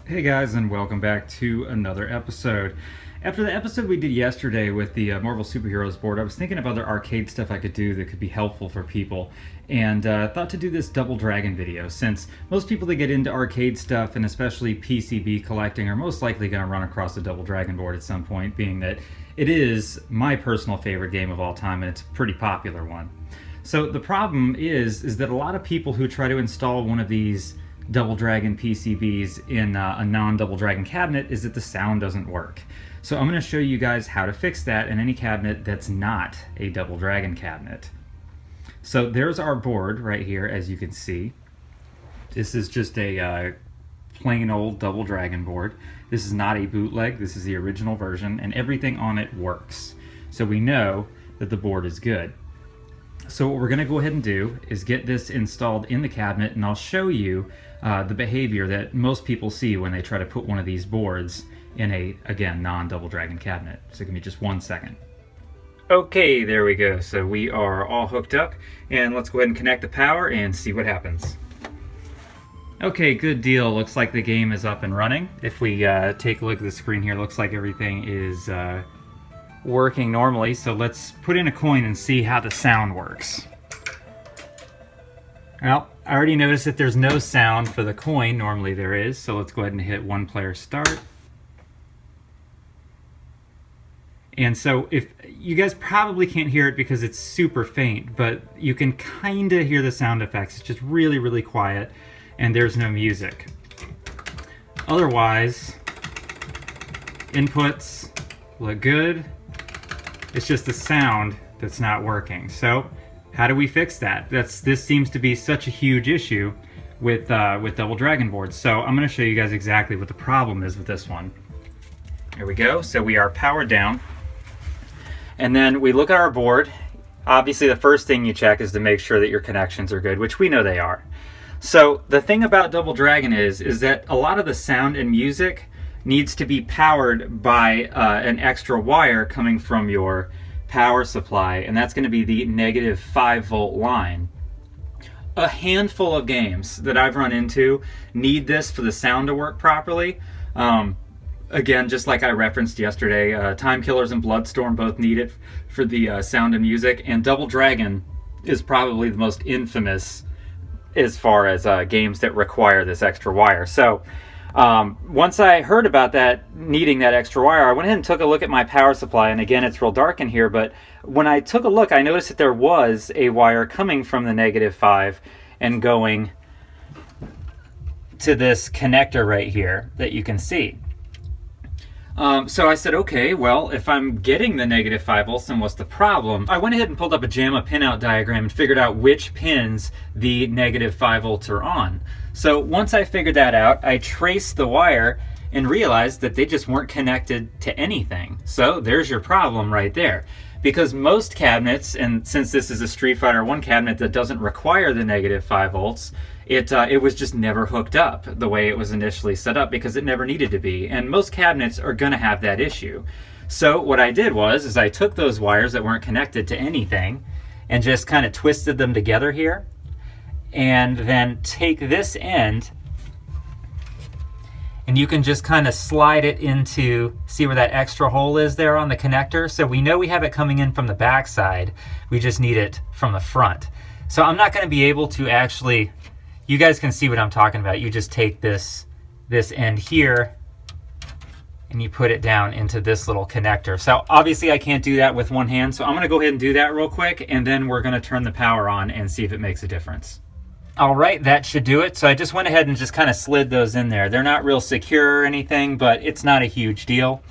Hey guys, and welcome back to another episode. After the episode we did yesterday with the Marvel Superheroes board, I was thinking of other arcade stuff I could do that could be helpful for people, and thought to do this Double Dragon video, since most people that get into arcade stuff, and especially PCB collecting, are most likely going to run across the Double Dragon board at some point, being that it is my personal favorite game of all time, and it's a pretty popular one. So the problem is that a lot of people who try to install one of these Double Dragon PCBs in a non-Double Dragon cabinet is that the sound doesn't work. So I'm going to show you guys how to fix that in any cabinet that's not a Double Dragon cabinet. So there's our board right here, as you can see. This is just a plain old Double Dragon board. This is not a bootleg, this is the original version, and everything on it works. So we know that the board is good. So what we're going to go ahead and do is get this installed in the cabinet, and I'll show you the behavior that most people see when they try to put one of these boards in a, again, non-Double Dragon cabinet. So give me just 1 second. Okay, there we go. So we are all hooked up, and let's go ahead and connect the power and see what happens. Okay, good deal. Looks like the game is up and running. If we take a look at the screen here, looks like everything is working normally. So let's put in a coin and see how the sound works. Well, I already noticed that there's no sound for the coin. Normally there is. So let's go ahead and hit one player start. And so if you guys probably can't hear it because it's super faint, but you can kind of hear the sound effects. It's just really, really quiet, and there's no music. Otherwise, inputs look good. It's just the sound that's not working. So how do we fix that? This seems to be such a huge issue with Double Dragon boards. So I'm going to show you guys exactly what the problem is with this one. Here we go. So we are powered down. And then we look at our board. Obviously the first thing you check is to make sure that your connections are good, which we know they are. So the thing about Double Dragon is that a lot of the sound and music needs to be powered by an extra wire coming from your power supply, and that's going to be the negative 5-volt line. A handful of games that I've run into need this for the sound to work properly. Again, just like I referenced yesterday, Time Killers and Bloodstorm both need it for the sound and music, and Double Dragon is probably the most infamous as far as games that require this extra wire. So once I heard about that, needing that extra wire, I went ahead and took a look at my power supply, and again, it's real dark in here, but when I took a look, I noticed that there was a wire coming from the negative 5 and going to this connector right here that you can see. So I said, okay, well, if I'm getting the negative 5 volts, then what's the problem? I went ahead and pulled up a JAMA pinout diagram and figured out which pins the negative 5 volts are on. So once I figured that out, I traced the wire and realized that they just weren't connected to anything. So there's your problem right there. Because most cabinets, and since this is a Street Fighter 1 cabinet that doesn't require the negative 5 volts, it was just never hooked up the way it was initially set up because it never needed to be. And most cabinets are going to have that issue. So what I did was I took those wires that weren't connected to anything and just kind of twisted them together here. And then take this end, and you can just kind of slide it into, see where that extra hole is there on the connector? So we know we have it coming in from the back side. We just need it from the front. So I'm not going to be able to actually, you guys can see what I'm talking about. You just take this end here and you put it down into this little connector. So obviously I can't do that with one hand. So I'm going to go ahead and do that real quick, and then we're going to turn the power on and see if it makes a difference. All right, that should do it. So I just went ahead and just kind of slid those in there. They're not real secure or anything, but it's not a huge deal.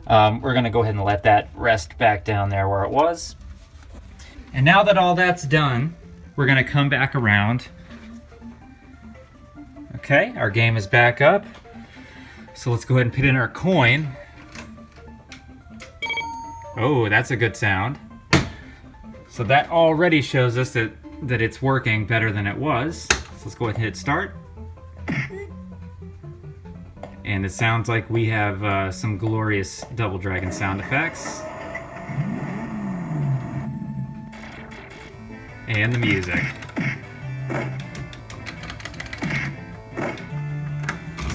We're going to go ahead and let that rest back down there where it was. And now that all that's done, we're going to come back around. Okay, our game is back up. So let's go ahead and put in our coin. Oh, that's a good sound. So that already shows us that it's working better than it was. So let's go ahead and hit start. And it sounds like we have some glorious Double Dragon sound effects. And the music.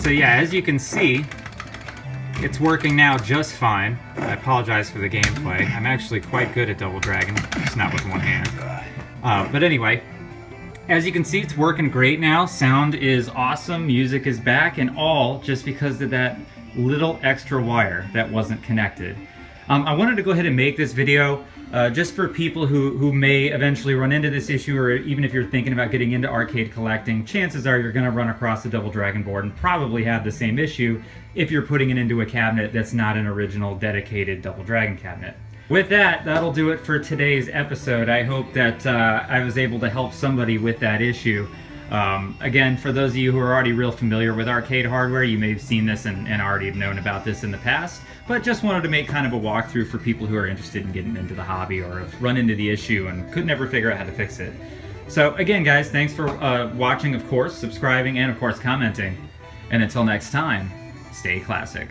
So yeah, as you can see, it's working now just fine. I apologize for the gameplay. I'm actually quite good at Double Dragon, just not with one hand. But anyway, as you can see, it's working great now. Sound is awesome, music is back, and all just because of that little extra wire that wasn't connected. I wanted to go ahead and make this video just for people who may eventually run into this issue, or even if you're thinking about getting into arcade collecting, chances are you're going to run across the Double Dragon board and probably have the same issue if you're putting it into a cabinet that's not an original dedicated Double Dragon cabinet. With that, that'll do it for today's episode. I hope that I was able to help somebody with that issue. Again, for those of you who are already real familiar with arcade hardware, you may have seen this and already have known about this in the past, but just wanted to make kind of a walkthrough for people who are interested in getting into the hobby or have run into the issue and could never figure out how to fix it. So again, guys, thanks for watching, of course, subscribing, and of course commenting. And until next time, stay classic.